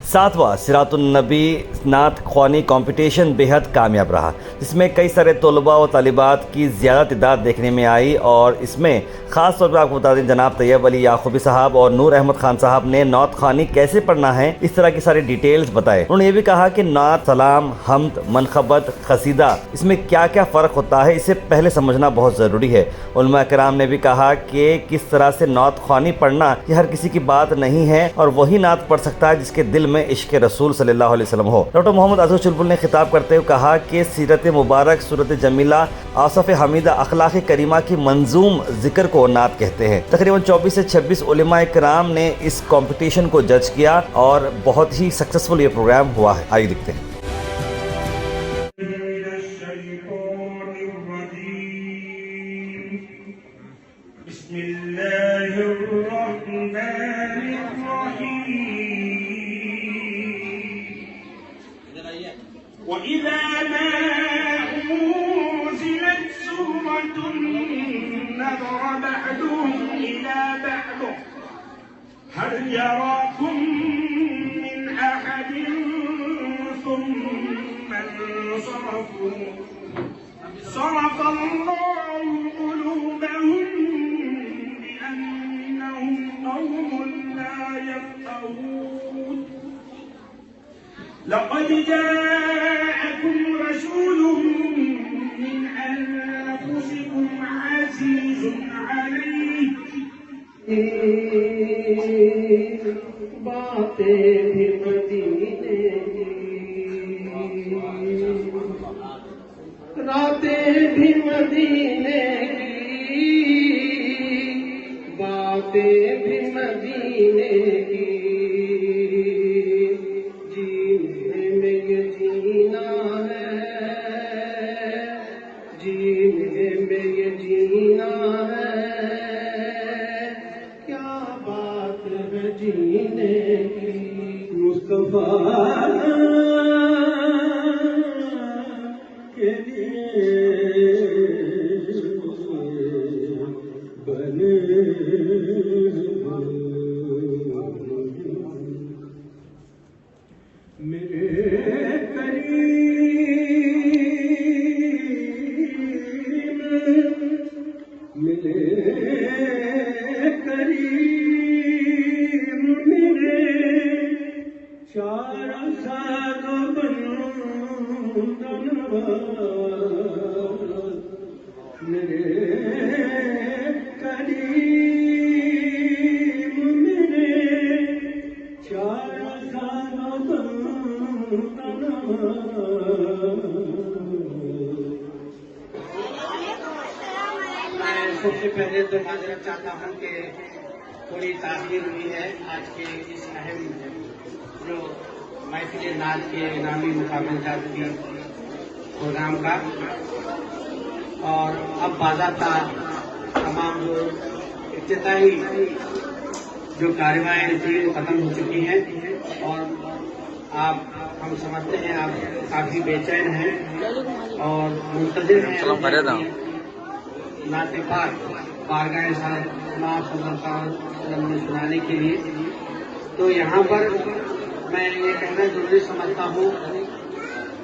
सातवां सिरात उन-नबी नात ख्वानी कॉम्पिटिशन बेहद कामयाब रहा, जिसमें कई सारे तलबा व तालिबात की ज़्यादा तादाद देखने में आई। और इसमें ख़ास तौर पर आपको बता दें, जनाब तैयब अली याकूबी साहब और नूर अहमद खान साहब ने नात ख्वानी कैसे पढ़ना है, इस तरह की सारी डिटेल्स बताए। उन्होंने ये भी कहा कि नात, सलाम, हम्द, मनखबत, खसीदा, इसमें क्या क्या फ़र्क होता है, इसे पहले समझना बहुत ज़रूरी है। उलमा किराम ने भी कहा कि किस तरह से नात ख्वानी पढ़ना ये हर किसी की बात नहीं है, और वही नात पढ़ सकता है जिसके दिल में इश्क रसूल सल्लल्लाहु अलैहि वसल्लम हो। डॉक्टर मोहम्मद अजहर चुलबुल ने खिताब करते हुए कहा कि सीरत मुबारक, सूरत जमीला, आसफ़ हमीदा, अखलाक़ करीमा की मंजूम ज़िक्र को नात कहते हैं। तकरीबन 24 से 26 उलमा किराम ने इस कंपटीशन को जज किया और बहुत ही सक्सेसफुल ये प्रोग्राम हुआ है। आइए देखते हैं। وإذا ما أنزلت سورة نظر بعضهم إلى بعض هل يراكم من أحد ثم انصرفوا صرف الله قلوبهم بأنهم قوم لا يفقهون لقد جاءكم رسول من أنفسكم عزيز عليه باتیں بھی مدینے کی، راتیں بھی مدینے کی، باتیں بھی مدینے کی، جینے میں یہ جینا ہے، جینے میں یہ جینا ہے، کیا بات ہے جینے کی۔ مصطفیٰ کے لیے بنے میرے کریم، میرے کریم، میرے چار سال میرے کریم، میرے چار سال میں سب سے پہلے تو معذرت چاہتا ہوں کہ تھوڑی تاخیر ہوئی ہے آج کے اس اہم جو محفل نعت کے انعامی مقابلہ جات کی پروگرام کا، اور اب باضابطہ تمام جو افتتاحی جو کارروائیاں تھیں وہ ختم ہو چکی ہیں، اور آپ ہم سمجھتے ہیں آپ کافی بے چین ہیں اور منتظر ہیں نعت پاک بارگاہ صلی اللہ علیہ وسلم میں سنانے کے لیے۔ تو یہاں پر میں یہ کہنا ضروری سمجھتا ہوں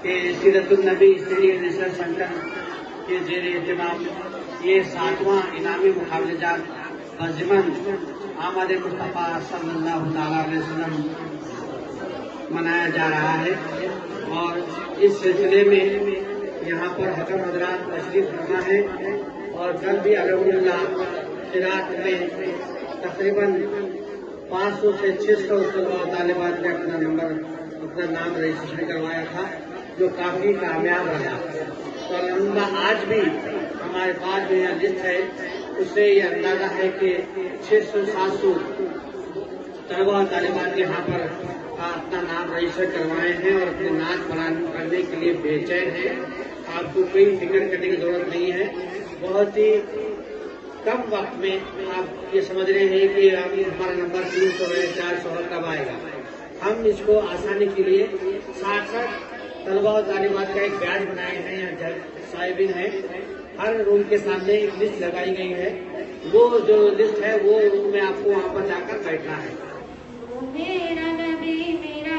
کہ سیرت النبی اسٹڈی اینڈ ریسرچ سینٹر کے زیر اہتمام یہ 7واں انعامی مقابلہ جات بضمن آمد مصطفیٰ صلی اللہ تعالیٰ علیہ وسلم منایا جا رہا ہے، اور اس سلسلے میں یہاں پر حکم حضرات تشریف رکھنا ہے، اور کل بھی الحمدللہ قرات میں تقریباً 500 سے 600 طلباء و طالبات نے اپنا نام رجسٹریشن کروایا تھا، جو کافی کامیاب رہا۔ تو الحمدللہ آج بھی ہمارے پاس جو یہ لسٹ ہے اس سے یہ اندازہ ہے کہ 600-700 طلباء و طالبات یہاں پر اپنا نام رجسٹر کروائے ہیں اور اپنے نعت پڑھنے کے لیے بے چین ہیں۔ آپ کو کوئی فکر کرنے کی ضرورت نہیں ہے، بہت ہی کم وقت میں آپ یہ سمجھ رہے ہیں کہ ہمارا نمبر 300 ہے، 400 کب آئے گا۔ ہم اس کو آسانی کے لیے 60 طلباء و طالبات کا ایک بیچ بنائے ہیں یا صاحبین ہیں، ہر روم کے سامنے ایک لسٹ لگائی گئی ہے، وہ جو لسٹ ہے وہ روم میں آپ کو وہاں پر جا کر بیٹھنا ہے۔ میرا نبی میرا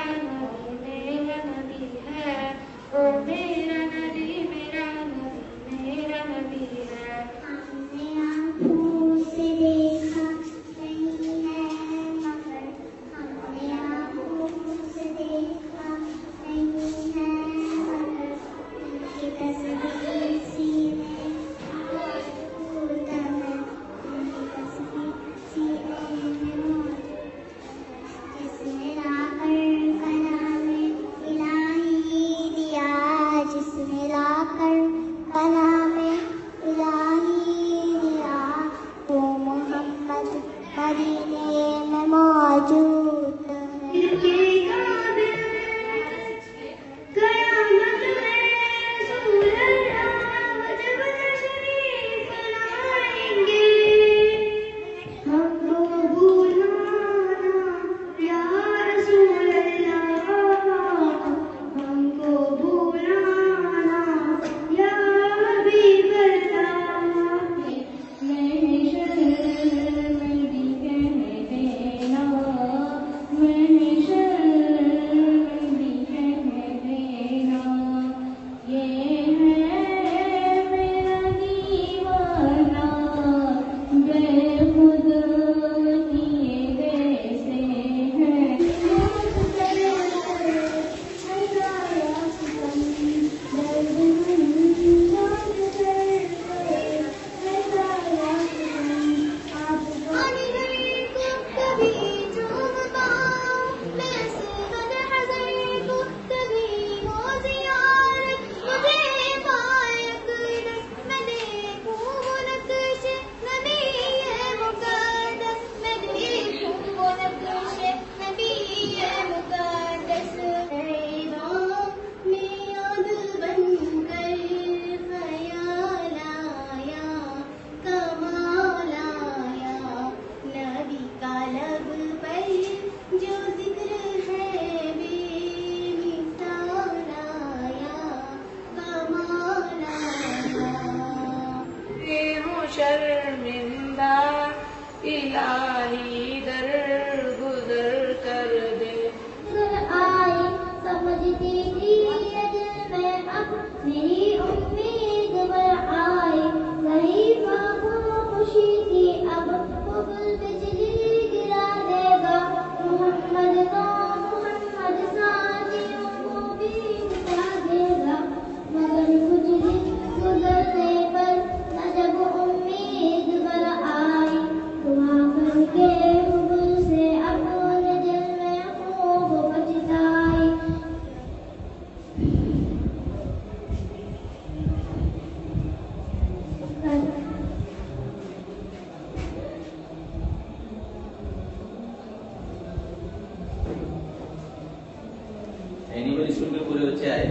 स्कूल के पूरे बच्चे आए।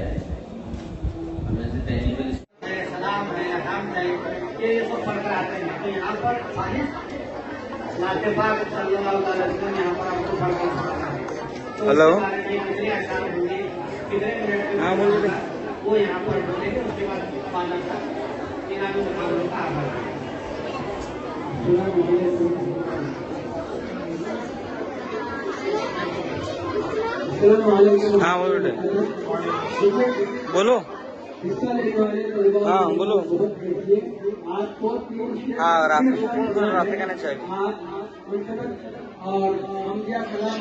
हमें से टेक्निकल सलाम है, हमद है, ये सब पढ़कर आते हैं। तो यहाँ पर लातेबाग सल्लल्लाहु अलैहि वसल्लम यहाँ पर आपको पढ़कर सिखाता है। तो हेलो। उसके बारे में कितने अशार होंगे, कितने मिनट में हाँ, बोलिए। वो यहाँ पर बोलेंगे। उसके बाद पालन का इनामी मुकाबलों का आभार। हाँ बोलो बेटे, बोलो। हाँ बोलो। हाँ रात कहना चाहिए। और हम क्या कला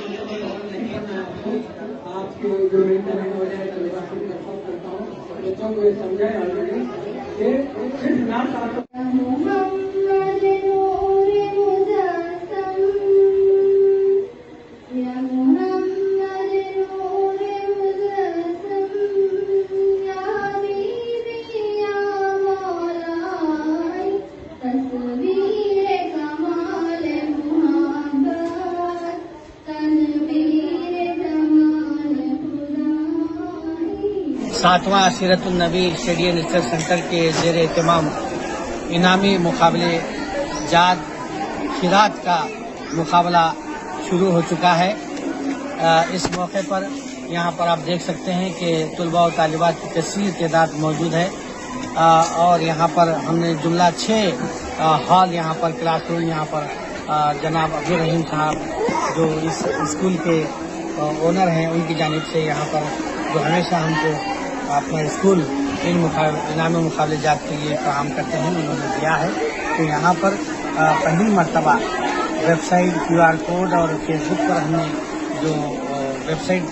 आपके जो मेंटल वगैरह करता हूँ बच्चों को ये समझाए ऑलरेडी कि सिर्फ नाम का सातवां सीरतुन नबी स्टेडियम रिसर्च सेंटर के जेर एहतमाम इनामी मुकाबले जात खिरात का मुकाबला शुरू हो चुका है। इस मौके पर यहाँ पर आप देख सकते हैं कि तलबा और तालिबात की कसीर तादाद मौजूद है। और यहाँ पर हमने जुमला 6 हॉल यहाँ पर क्लासरूम यहाँ पर जनाब अब्दुल रहीम साहब जो इस स्कूल के ओनर हैं उनकी जानिब से यहाँ पर जो हमेशा हमको अपना स्कूल इनामी मुकाबले जात के लिए काम करते हैं उन्होंने दिया है। तो यहाँ पर पहली मरतबा वेबसाइट QR कोड और फेसबुक पर हमने जो वेबसाइट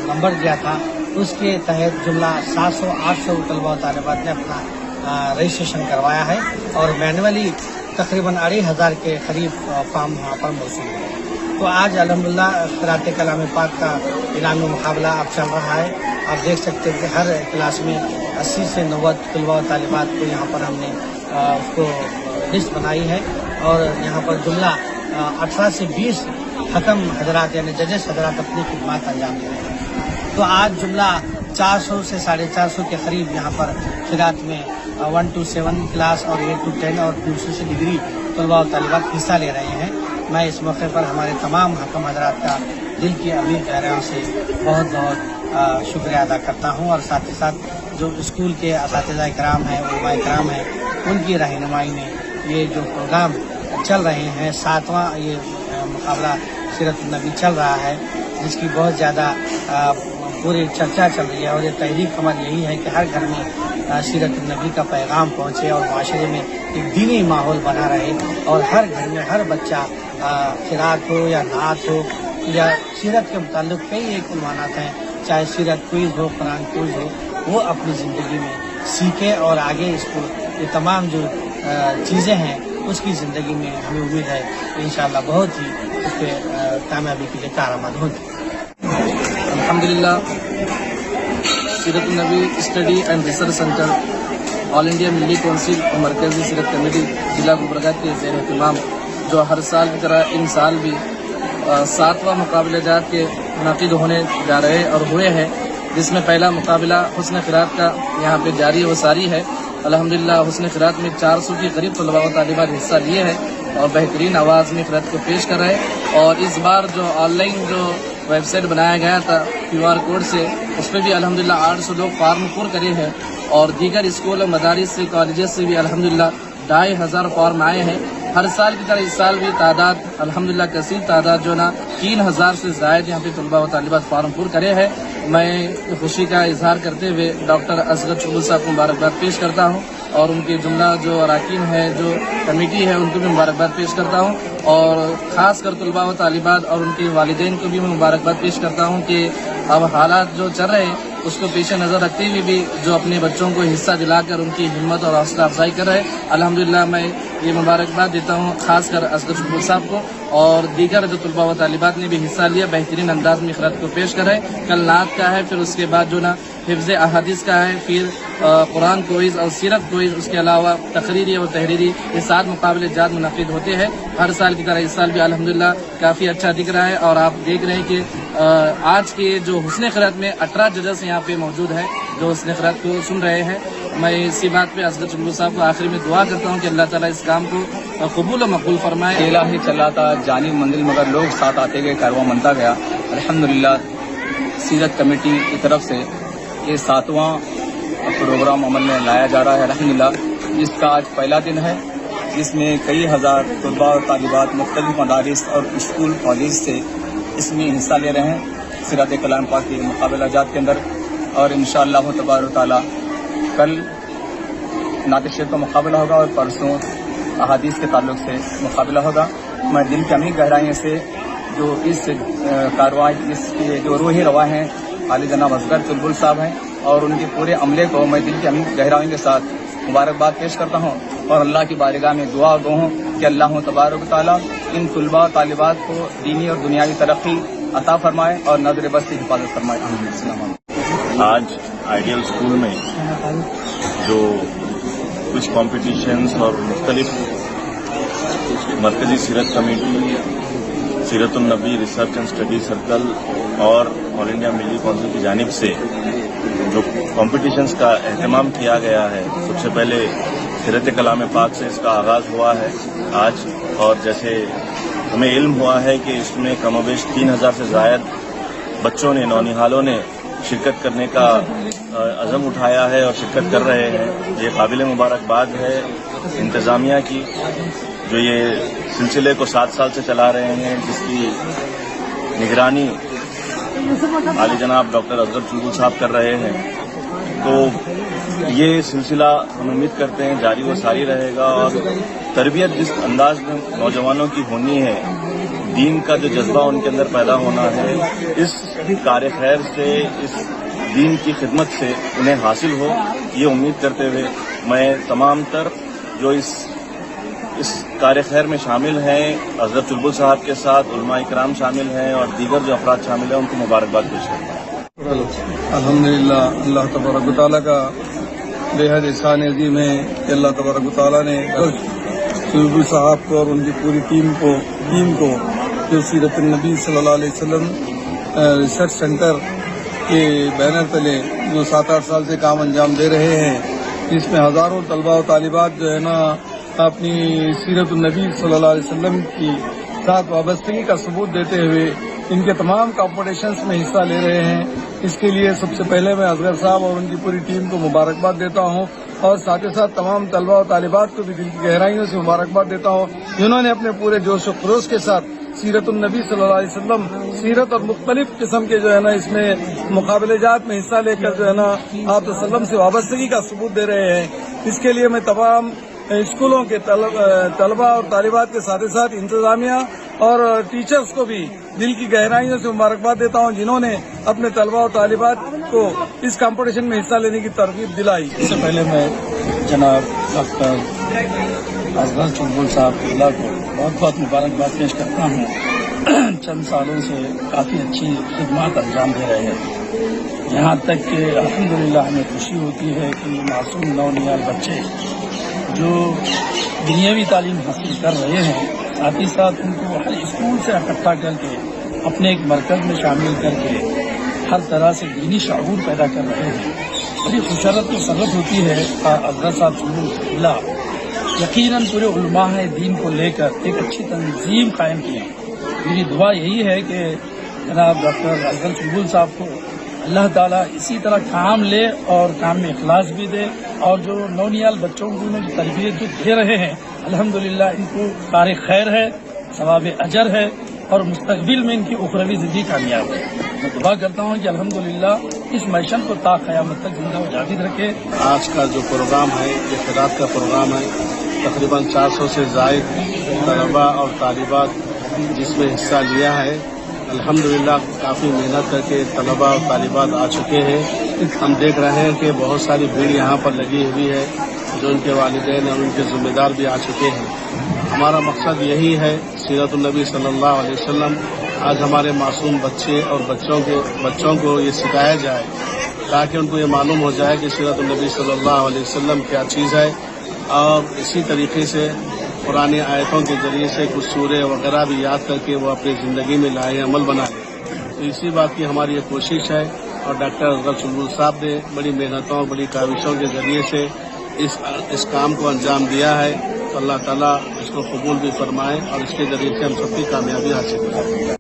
नंबर दिया था उसके तहत जुमला 700-800 तलबा तालिबात ने अपना रजिस्ट्रेशन करवाया है और मैनुअली तकरीबन 2,500 के करीब फॉर्म वहाँ पर मौजूद है। तो आज अल्हम्दुलिल्लाह क़िरात कलाम पाक का इनामी मुकाबला अब चल रहा है। आप देख सकते हैं कि हर क्लास में 80 से 90 तलबा और तालिबात को यहाँ पर हमने उसको लिस्ट बनाई है और यहाँ पर जुमला 18 से 20 हकम हजरात यानी जजेस हजरात अपनी खिदमत अंजाम दे रहे हैं। तो आज जुमला 400 से 450 के करीब यहाँ पर खिरात में 1 to 7 क्लास और 8 to 10 और दूसरी से डिग्री तलबा और तालिबात हिस्सा ले रहे हैं। मैं इस मौके पर हमारे तमाम हकम हजरात का दिल की अमीर गहराइयों से बहुत बहुत शुक्रिया अदा करता हूँ और साथ ही साथ जो स्कूल के असातिज़ा इकराम हैं उलमा इकराम हैं उनकी रहनुमाई में ये जो प्रोग्राम चल रहे हैं 7वां ये मुकाबला सीरतुन नबी चल रहा है जिसकी बहुत ज़्यादा पूरी चर्चा चल रही है और ये तहरीक हमारी यही है कि हर घर में सीरतुन नबी का पैगाम पहुँचे और माशरे में एक दीनी माहौल बना रहे और हर घर में हर बच्चा खिरात हो या नात हो या सीरत के मुताल्लिक़ कई एक उन्वानात हैं चाहे सीरत क्विज़ हो कुरान क्विज़ हो वो अपनी ज़िंदगी में सीखे और आगे इसको ये तमाम जो चीज़ें हैं उसकी ज़िंदगी में हमें उम्मीद है इंशाअल्लाह बहुत ही उस पर कामयाबी के लिए कारआमद होगी। अल्हम्दुलिल्लाह Seeratun Nabi study and research centre all India Milli council और मरकज़ी सीरत कमेटी जिला गुलबर्गा के ज़ेर एहतमाम जो हर साल की तरह इन साल भी 7वां मुकाबले जात के मुनाकिद होने जा रहे और हुए हैं जिसमें पहला मुकाबला हुस्न क़िरात का यहाँ पे जारी व सारी है। अल्हम्दुलिल्लाह हुस्न क़िरात में 400 के करीब तलबा व तालिबात हिस्सा लिए हैं और बेहतरीन आवाज़ में क़िरात को पेश कर रहे हैं। और इस बार जो ऑनलाइन जो वेबसाइट बनाया गया था QR कोड से उस पर भी अल्हम्दुलिल्लाह 800 लोग फॉर्म पूर करे हैं और दीगर स्कूल और मदारिस से कॉलेजेस से भी अल्हम्दुलिल्लाह 2,500 फॉर्म आए हैं। हर साल की तरह इस साल भी तादाद अल्हम्दुलिल्लाह कसीर तादाद जो ना 3,000 से ज़ायद यहाँ पे तलबा व तालिबात फॉर्म पूर करे हैं। मैं खुशी का इजहार करते हुए डॉक्टर असगर चुगल साहब को मुबारकबाद पेश करता हूँ और उनके जुमला जो अरकान है जो कमेटी है उनको भी मुबारकबाद पेश करता हूँ और ख़ास कर तलबा व तालिबात और उनके वालिदैन को भी मैं मुबारकबाद पेश करता हूँ कि अब हालात जो चल रहे हैं उसको पेश नज़र रखते हुए भी जो अपने बच्चों को हिस्सा दिलाकर उनकी हिम्मत और हौसला अफजाई कर रहे हैं। अल्हम्दुलिल्लाह मैं ये मुबारकबाद देता हूँ खासकर असगर चुलबुल साहब को और दीगर जो तलबा व तालिबात ने भी हिस्सा लिया, बेहतरीन अंदाज में इखराज को पेश कराए। कल नात का है, फिर उसके बाद जो ना हिफ्ज़ अहादीस का है, फिर कुरान कोइज़ और सीरत कोइज़, उसके अलावा तकरीरी और तहरीरी, ये 7 मुकाबले जात मुनक़िद होते हैं। हर साल की तरह इस साल भी अल्हम्दुलिल्लाह काफ़ी अच्छा दिख रहा है और आप देख रहे हैं कि आज के जो हुस्न क़िरात में 18 जजेस यहाँ पे मौजूद हैं जो हुस्न क़िरात को सुन रहे हैं। मैं इसी बात पे असगर चुलबुल साहब को आखिरी में दुआ करता हूँ कि अल्लाह ताला इस काम को कबूल और मकबूल फरमाए। अकेला ही चला था जानी मंजिल, मगर लोग साथ आते गए, कारवां बनता गया। अल्हम्दुलिल्लाह सीरत कमेटी की तरफ से ये 7वां प्रोग्राम अमल में लाया जा रहा है अल्हम्दुलिल्लाह, जिसका आज पहला दिन है, जिसमें कई हज़ार तलबा और तालिबात मुख्तलिफ मदारिस और स्कूल कॉलेज से इसमें हिस्सा ले रहे हैं सीरत कलाम पाक के मुकाबला जात के अंदर। और इंशाअल्लाह तबारक ताला कल नात शेर का मुकाबला होगा और परसों अहादीस के ताल्लुक से मुकाबला होगा। मैं दिल की अमीर गहराइयों से जो इस कार्रवाई, इसके जो रूही रवा हैं आली जनाब असगर चुलबुल साहब हैं और उनके पूरे अमले को मैं दिल की अमीर गहराइयों के साथ मुबारकबाद पेश करता हूँ और अल्लाह की बारगाह में दुआ गो हूँ कि अल्लाह तबारक ताला इन तलबा तालिबात को दीनी और दुनियावी तरक्की अता फरमाए और नजर बस से हिफाजत फरमाए। आमीन। आज आइडियल स्कूल में जो कुछ कॉम्पिटिशन्स और मुख्तलिफ मरकजी सीरत Committee, Seeratunnabi Research and Study Circle और ऑल इंडिया मिली कौंसिल की जानिब से जो कॉम्पिटिशन्स का एहतमाम किया गया है, सबसे पहले सीरत कलाम पाक से इसका आगाज़ हुआ है आज। और जैसे हमें इल्म हुआ है कि इसमें कमोबेश 3000 से ज़ायद बच्चों ने, नौनिहालों ने शिरकत करने का अज़म उठाया है और शिरकत कर रहे हैं। ये काबिल मुबारकबाद है इंतज़ामिया की जो ये सिलसिले को 7 साल से चला रहे हैं, जिसकी निगरानी आली जनाब डॉक्टर असगर चुलबुल साहब कर रहे हैं। तो ये सिलसिला हम उम्मीद करते हैं जारी व सारी रहेगा और तरबियत जिस अंदाज में नौजवानों की होनी है, दीन का जो जज्बा उनके अंदर पैदा होना है, इस कार्य खैर से, इस दीन की खिदमत से उन्हें हासिल हो, ये उम्मीद करते हुए मैं तमाम तर जो इस कार्य खैर में शामिल हैं, असगर चुलबुल साहब के साथ उलमा इकराम शामिल हैं और दीगर जो अफराद शामिल हैं, उनको मुबारकबाद पेश करता हूँ। अल्हम्दुलिल्लाह अल्लाह तबारक व तआला का बेहद एहसान अज़ीम है कि अल्लाह तबारक व तआला ने चुलबुल साहब को और उनकी पूरी टीम को जो सीरत नबी सल्लल्लाहु अलैहि वसल्लम रिसर्च सेंटर के बैनर तले जो 7-8 साल से काम अंजाम दे रहे हैं, इसमें हज़ारों तलबा और तालिबात जो है ना अपनी सीरत नबी सल्लल्लाहु अलैहि वसल्लम की साथ वाबस्तगी का सबूत देते हुए इनके तमाम कॉम्पिटिशन्स में हिस्सा ले रहे हैं। इसके लिए सबसे पहले मैं असगर साहब और उनकी पूरी टीम को मुबारकबाद देता हूं और साथ ही साथ तमाम तलबा और तालिबात को भी दिल की गहराइयों से मुबारकबाद देता हूं, जिन्होंने अपने पूरे जोश व खरोश के साथ सीरतुन्नबी सल्लल्लाहु अलैहि वसल्लम, सीरत और मुख्तलिफ किस्म के जो है ना इसमें मुकाबले जात में हिस्सा लेकर जो है ना आप वसल्लम से वाबस्तगी का सबूत दे रहे हैं। इसके लिए मैं तमाम स्कूलों के तलबा और तालिबात के साथ ही साथ इंतजामिया और टीचर्स को भी दिल की गहराइयों से मुबारकबाद देता हूं, जिन्होंने अपने तलबा और तालिबात को इस कंपटीशन में हिस्सा लेने की तरगीब दिलाई। इससे पहले मैं जनाब डॉक्टर असगर चुलबुल साहब को बहुत बहुत मुबारकबाद पेश करता हूं। चंद सालों से काफ़ी अच्छी खिदमत अंजाम दे रहे हैं, यहाँ तक कि अल्हम्दुलिल्लाह हमें खुशी होती है कि मासूम नौनियाल बच्चे जो दुनियावी तालीम हासिल कर रहे हैं, साथ ही साथ उनको हर स्कूल से इकट्ठा करके अपने एक मरकज़ में शामिल करके हर तरह से दीनी शऊर पैदा कर रहे हैं। बड़ी खुशरत और सरत होती है असगर साहब सुल्ला यकीनन पूरे उलमा दीन को लेकर एक अच्छी तंजीम कायम की है। मेरी दुआ यही है कि जनाब डॉक्टर असगर चुलबुल साहब को अल्लाह ताला इसी तरह काम ले और काम में इखलास भी दे और जो नौनियाल बच्चों को जो तरबियत जो दे रहे हैं अल्हम्दुलिल्लाह इनको कार खैर है, सवाब अजर है और मुस्तकबिल में इनकी उखरवी ज़िंदगी कामयाब है। मैं दुआ करता हूँ कि अल्हम्दुलिल्लाह इस मिशन को ता क़यामत तक जिंदा व जाविद रखे। आज का जो प्रोग्राम है ये क़िरात का प्रोग्राम है, तकरीबन 400 से ज़ायद तलबा और तालिबात जिसमें हिस्सा लिया है। अल्हम्दुलिल्लाह काफ़ी मेहनत करके तलबा और तालिबात आ चुके हैं। हम देख रहे हैं कि बहुत सारी भीड़ यहाँ पर लगी हुई है जो उनके वालिदैन और उनके ज़िम्मेदार भी आ चुके हैं। हमारा मकसद यही है सीरतुन्नबी सल्लल्लाहु अलैहि वसल्लम आज हमारे मासूम बच्चे और बच्चों को ये सिखाया जाए ताकि उनको ये मालूम हो जाए कि सीरतुन्नबी सल्लल्लाहु अलैहि वसल्लम क्या चीज़ है। और इसी तरीके से पुरानी आयतों के ज़रिए से कुछ सूरे वगैरह भी याद करके वो अपनी ज़िंदगी में लाए, अमल बनाए। तो इसी बात की हमारी ये कोशिश है और डॉक्टर अजहर चुलबुल साहब ने बड़ी मेहनतों और बड़ी काविशों के ज़रिए से इस काम को अंजाम दिया है। तो अल्लाह ताला इसको कबूल भी फरमाए और इसके ज़रिए से हम सबकी कामयाबी हासिल करें।